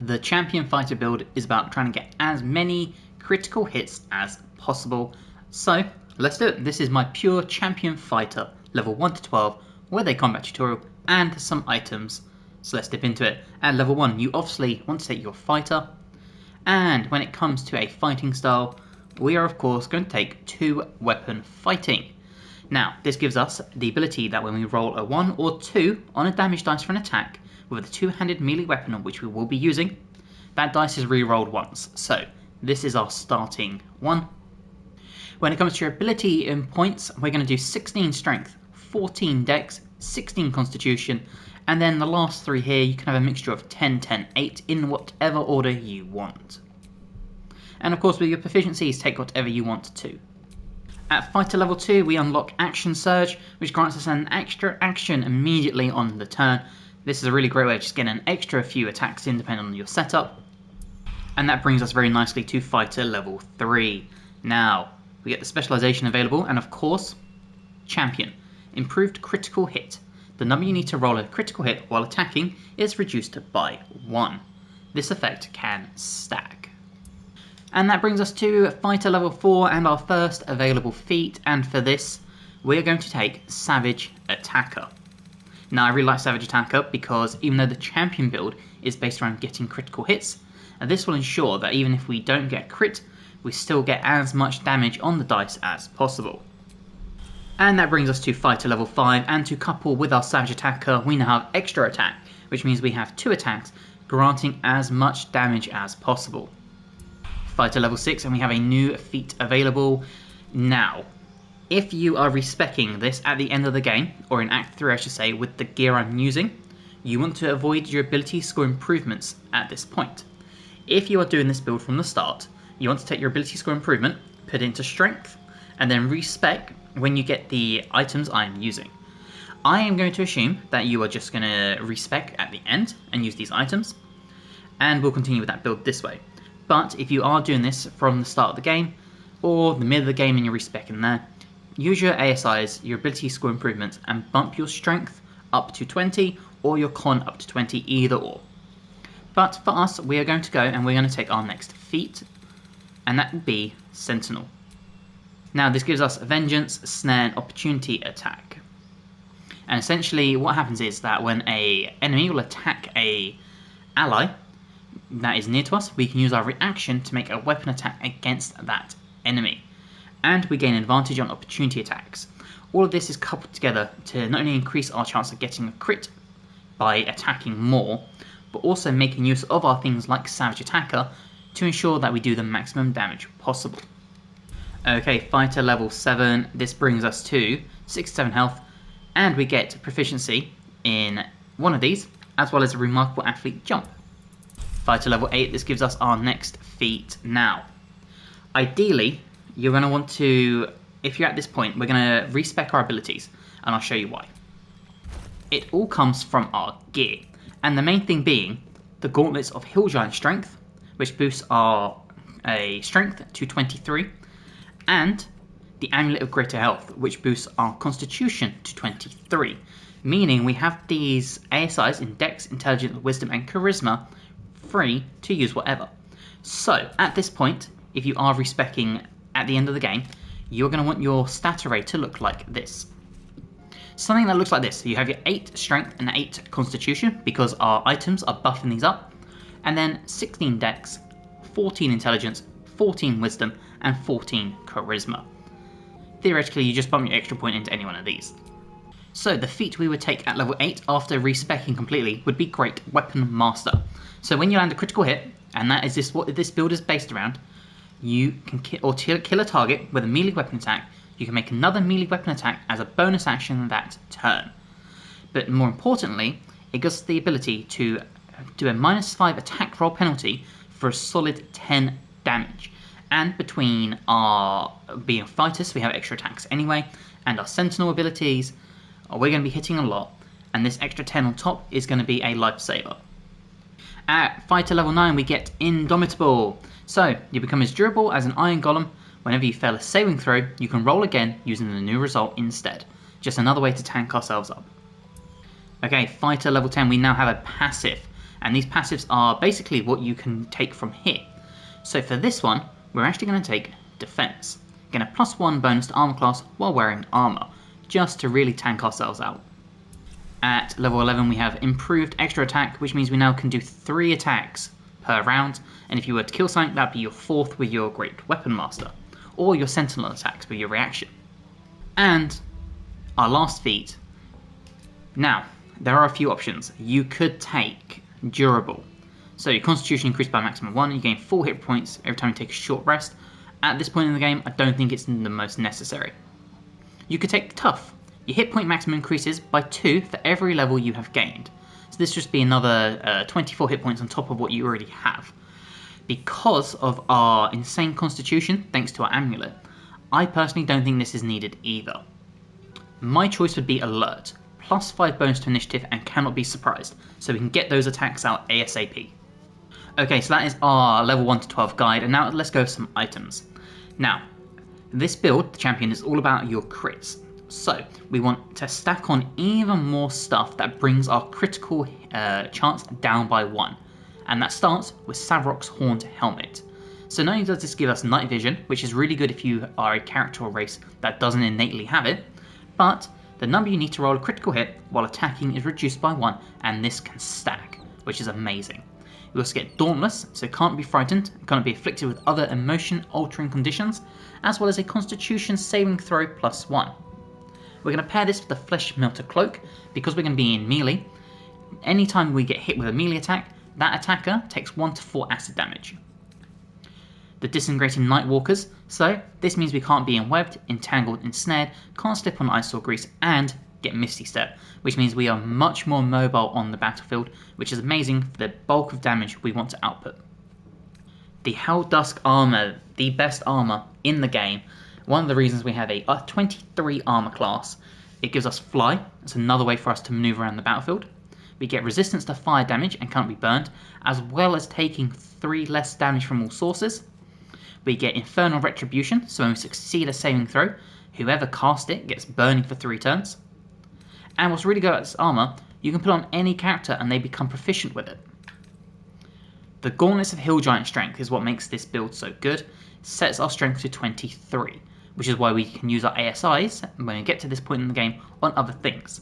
the champion fighter build is about trying to get as many critical hits as possible. So let's do it. This is my pure champion fighter, level 1 to 12, with a combat tutorial and some items. So let's dip into it. At level 1, you obviously want to take your fighter, and when it comes to a fighting style, we are of course going to take 2-weapon fighting. Now, this gives us the ability that when we roll a 1 or 2 on a damage dice for an attack with a 2-handed melee weapon on which we will be using, that dice is re-rolled once. So this is our starting one. When it comes to your ability in points, we're going to do 16 strength, 14 dex, 16 constitution, and then the last 3 here you can have a mixture of 10, 10, 8 in whatever order you want. And of course with your proficiencies, take whatever you want to. At fighter level 2 we unlock action surge, which grants us an extra action immediately on the turn. This is a really great way of just getting an extra few attacks in depending on your setup. And that brings us very nicely to fighter level 3. Now, we get the specialization available, and of course, champion. Improved critical hit. The number you need to roll a critical hit while attacking is reduced by 1. This effect can stack. And that brings us to fighter level 4 and our first available feat, and for this, we're going to take Savage Attacker. Now, I really like Savage Attacker because even though the champion build is based around getting critical hits, this will ensure that even if we don't get crit, we still get as much damage on the dice as possible. And that brings us to fighter level 5, and to couple with our Savage Attacker, we now have extra attack, which means we have 2 attacks, granting as much damage as possible. Fighter level 6, and we have a new feat available. Now, if you are respeccing this at the end of the game, or in Act 3 I should say, with the gear I'm using, you want to avoid your ability score improvements at this point. If you are doing this build from the start, you want to take your ability score improvement, put it into strength, and then respec when you get the items I'm using. I am going to assume that you are just going to respec at the end and use these items, and we'll continue with that build this way. But if you are doing this from the start of the game, or the middle of the game and you're respeccing there, use your ASIs, your ability score improvements, and bump your strength up to 20, or your con up to 20, either or. But for us, we are going to go and we're going to take our next feat, and that will be Sentinel. Now this gives us Vengeance, Snare, and Opportunity Attack. And essentially what happens is that when an enemy will attack a ally that is near to us, we can use our reaction to make a weapon attack against that enemy. And we gain advantage on opportunity attacks. All of this is coupled together to not only increase our chance of getting a crit by attacking more, but also making use of our things like Savage Attacker to ensure that we do the maximum damage possible. Okay, fighter level 7, this brings us to 67 health, and we get proficiency in one of these, as well as a remarkable athlete jump. Fighter level 8, this gives us our next feat. Now, ideally, you're going to want to, if you're at this point, we're going to respec our abilities, and I'll show you why. It all comes from our gear, and the main thing being the Gauntlets of Hill Giant Strength, which boosts our strength to 23, and the Amulet of Greater Health, which boosts our Constitution to 23, meaning we have these ASIs in Dex, Intelligence, Wisdom, and Charisma free to use whatever. So at this point, if you are respeccing at the end of the game, you're going to want your stat array to look like this. Something that looks like this. So you have your 8 Strength and 8 Constitution, because our items are buffing these up, and then 16 Dex, 14 Intelligence, 14 Wisdom, and 14 Charisma. Theoretically, you just bump your extra point into any one of these. So the feat we would take at level 8 after respeccing completely would be Great Weapon Master. So when you land a critical hit, and that is what this build is based around, you can kill a target with a melee weapon attack. You can make another melee weapon attack as a bonus action that turn. But more importantly, it gives us the ability to do a -5 attack roll penalty for a solid 10 damage. And between our being fighters, we have extra attacks anyway, and our sentinel abilities, we're going to be hitting a lot, and this extra 10 on top is going to be a lifesaver. At fighter level 9 we get Indomitable. So you become as durable as an iron golem. Whenever you fail a saving throw, you can roll again using the new result instead. Just another way to tank ourselves up. Okay, fighter level 10, we now have a passive, And these passives are basically what you can take from here. So for this one, we're actually going to take Defense. Get a +1 bonus to armor class while wearing armor, just to really tank ourselves out. At level 11 we have improved extra attack, which means we now can do 3 attacks per round, and if you were to kill something, that'd be your 4th with your Great Weapon Master, or your Sentinel attacks with your reaction. And our last feat. Now, there are a few options. You could take Durable. So your Constitution increased by a maximum 1, you gain 4 hit points every time you take a short rest. At this point in the game, I don't think it's the most necessary. You could take Tough. Your hit point maximum increases by 2 for every level you have gained. So this just be another 24 hit points on top of what you already have. Because of our insane Constitution, thanks to our amulet, I personally don't think this is needed either. My choice would be Alert, +5 bonus to initiative and cannot be surprised, so we can get those attacks out ASAP. Okay, so that is our level 1 to 12 guide, and now let's go with some items. Now, this build, the champion, is all about your crits. So, we want to stack on even more stuff that brings our critical chance down by 1. And that starts with Savrok's Horned Helmet. So not only does this give us night vision, which is really good if you are a character or race that doesn't innately have it, but the number you need to roll a critical hit while attacking is reduced by 1, and this can stack, which is amazing. You also get Dauntless, so can't be frightened, can't be afflicted with other emotion-altering conditions, as well as a Constitution saving throw +1. We're going to pair this with the Flesh Melter Cloak, because we're going to be in melee. Anytime we get hit with a melee attack, that attacker takes 1 to 4 acid damage. The Disintegrating Nightwalkers, so this means we can't be enwebbed, entangled, ensnared, can't slip on ice or grease, and get Misty Step, which means we are much more mobile on the battlefield, which is amazing for the bulk of damage we want to output. The Helldusk armor, the best armor in the game. One of the reasons we have a 23 armor class. It gives us fly, it's another way for us to maneuver around the battlefield. We get resistance to fire damage and can't be burned, as well as taking 3 less damage from all sources. We get Infernal Retribution, so when we succeed a saving throw, whoever cast it gets burning for 3 turns. And what's really good about this armor, you can put on any character and they become proficient with it. The Gauntlets of Hill Giant Strength is what makes this build so good. It sets our strength to 23, which is why we can use our ASIs when we get to this point in the game on other things.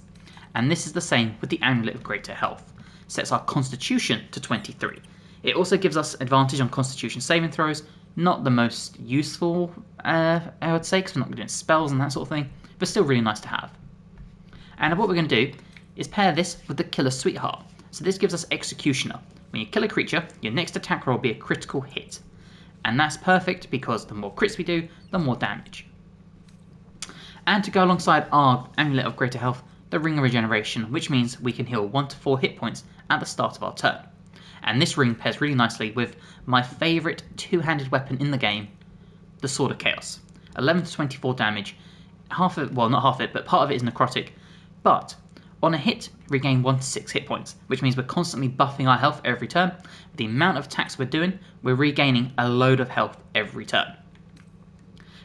And this is the same with the Amulet of Greater Health. It sets our Constitution to 23. It also gives us advantage on Constitution saving throws, not the most useful, I would say, because we're not doing spells and that sort of thing, but still really nice to have. And what we're going to do is pair this with the Killer Sweetheart. So this gives us Executioner. When you kill a creature, your next attack roll will be a critical hit. And that's perfect because the more crits we do, the more damage. And to go alongside our Amulet of Greater Health, the Ring of Regeneration, which means we can heal 1 to 4 hit points at the start of our turn. And this ring pairs really nicely with my favourite two-handed weapon in the game, the Sword of Chaos. 11 to 24 damage, half of it, well not half of it, but part of it is necrotic, but on a hit, regain 1 to 6 hit points, which means we're constantly buffing our health every turn. The amount of attacks we're doing, we're regaining a load of health every turn.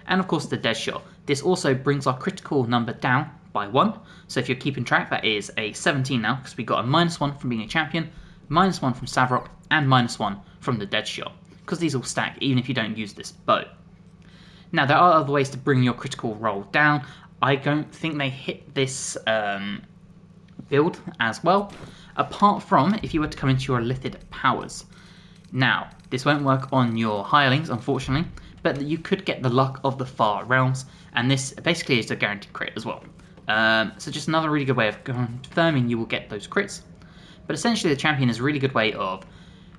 And of course the Dead Shot. This also brings our critical number down by 1, so if you're keeping track, that is a 17 now, because we got a -1 from being a champion, -1 from Savrok, and -1 from the Dead Shot, because these all stack even if you don't use this bow. Now there are other ways to bring your critical roll down. I don't think they hit this build as well, apart from if you were to come into your Lithid powers. Now, this won't work on your hirelings, unfortunately, but you could get the Luck of the Far Realms, and this basically is a guaranteed crit as well. So just another really good way of confirming you will get those crits. But essentially the champion is a really good way of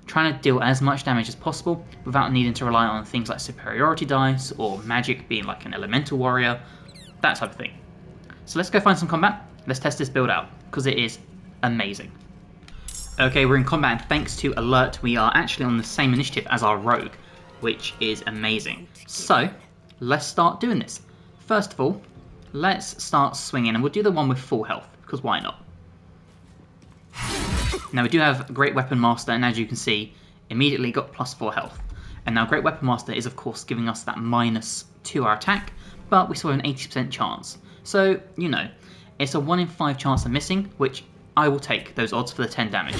trying to deal as much damage as possible without needing to rely on things like superiority dice or magic being like an elemental warrior, that type of thing. So let's go find some combat, let's test this build out, because it is amazing. Okay, we're in combat, and thanks to Alert, we are actually on the same initiative as our rogue, which is amazing. So, let's start doing this. First of all, let's start swinging, and we'll do the one with full health, because why not? Now we do have Great Weapon Master, and as you can see, immediately got +4 health. And now Great Weapon Master is of course giving us that -2 to our attack, but we still have an 80% chance. So, you know, it's a 1 in 5 chance of missing, which I will take those odds for the 10 damage.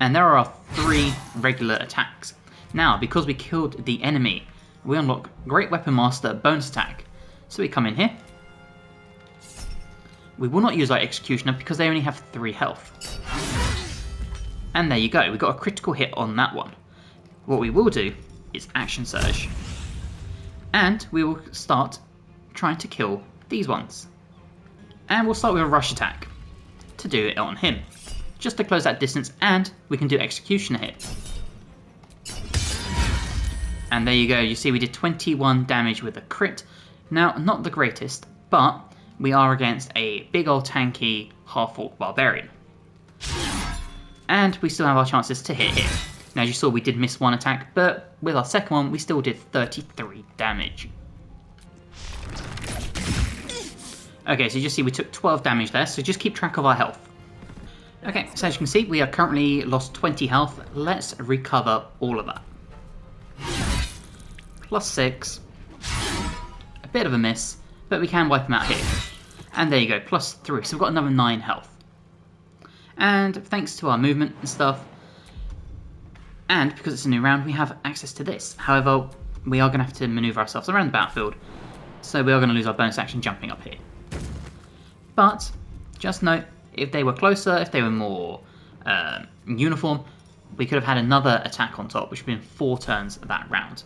And there are our 3 regular attacks. Now, because we killed the enemy, we unlock Great Weapon Master bonus attack. So we come in here. We will not use our Executioner because they only have 3 health. And there you go, we got a critical hit on that one. What we will do is Action Surge. And we will start trying to kill these ones. And we'll start with a rush attack to do it on him, just to close that distance, and we can do Executioner hit. And there you go, you see we did 21 damage with a crit. Now, not the greatest, but we are against a big old tanky half-orc barbarian. And we still have our chances to hit him. Now, as you saw, we did miss 1 attack, but with our second one, we still did 33 damage. Okay, so you just see we took 12 damage there, so just keep track of our health. Okay, so as you can see, we are currently lost 20 health. Let's recover all of that. +6. A bit of a miss, but we can wipe him out here. And there you go, +3, so we've got another 9 health. And thanks to our movement and stuff, and because it's a new round, we have access to this. However, we are going to have to maneuver ourselves around the battlefield, so we are going to lose our bonus action jumping up here. But just note, if they were closer, if they were more uniform, we could have had another attack on top, which would have been 4 turns that round.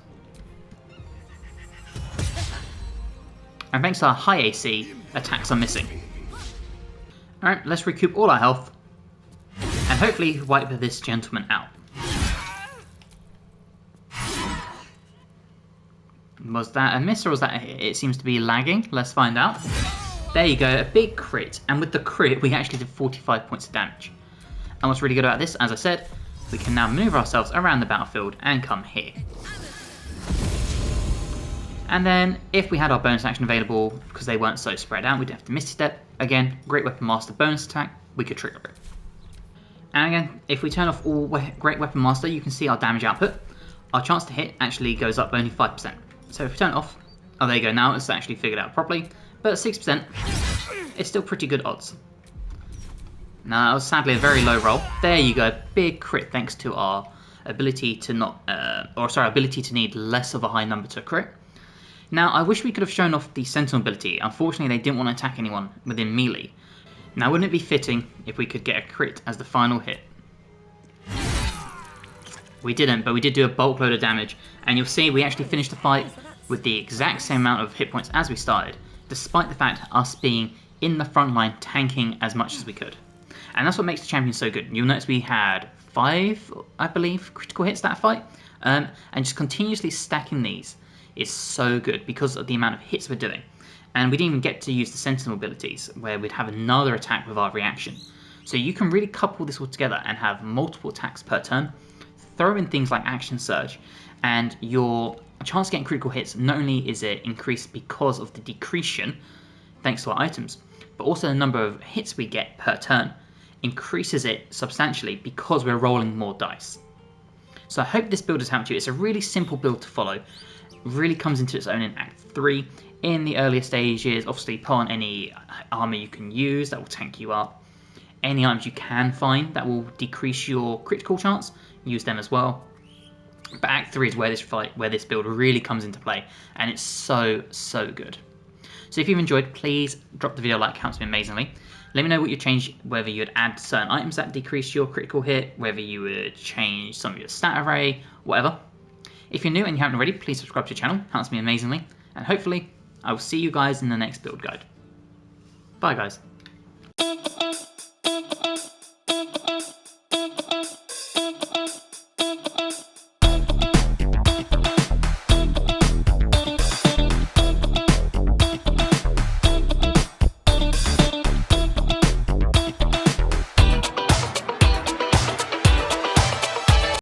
And thanks to our high AC, attacks are missing. Alright, let's recoup all our health, and hopefully wipe this gentleman out. Was that a miss or was that a hit? It seems to be lagging. Let's find out. There you go, a big crit. And with the crit, we actually did 45 points of damage. And what's really good about this, as I said, we can now move ourselves around the battlefield and come here. And then, if we had our bonus action available, because they weren't so spread out, we'd have to Misty Step. Again, Great Weapon Master bonus attack, we could trigger it. And again, if we turn off all Great Weapon Master, you can see our damage output. Our chance to hit actually goes up only 5%. So if we turn it off, oh there you go, now it's actually figured out properly. But at 6%, it's still pretty good odds. Now that was sadly a very low roll. There you go, big crit thanks to our ability to ability to need less of a high number to crit. Now I wish we could have shown off the Sentinel ability. Unfortunately they didn't want to attack anyone within melee. Now wouldn't it be fitting if we could get a crit as the final hit? We didn't, but we did do a bulk load of damage, and you'll see we actually finished the fight with the exact same amount of hit points as we started, despite the fact us being in the front line tanking as much as we could. And that's what makes the champion so good. You'll notice we had 5, I believe, critical hits that fight, and just continuously stacking these is so good because of the amount of hits we're doing. And we didn't even get to use the Sentinel abilities, where we'd have another attack with our reaction. So you can really couple this all together and have multiple attacks per turn, throw in things like Action Surge, and your chance of getting critical hits not only is it increased because of the decretion, thanks to our items, but also the number of hits we get per turn increases it substantially because we're rolling more dice. So I hope this build has helped you. It's a really simple build to follow, really comes into its own in Act 3. In the earlier stages, obviously put on any armor you can use that will tank you up. Any items you can find that will decrease your critical chance, use them as well. But Act 3 is where this build really comes into play, and it's so good. So if you've enjoyed, please drop the video a like, helps me amazingly. Let me know what you change, whether you'd add certain items that decrease your critical hit, whether you would change some of your stat array, whatever. If you're new and you haven't already, please subscribe to the channel, helps me amazingly, and hopefully I will see you guys in the next build guide. Bye guys.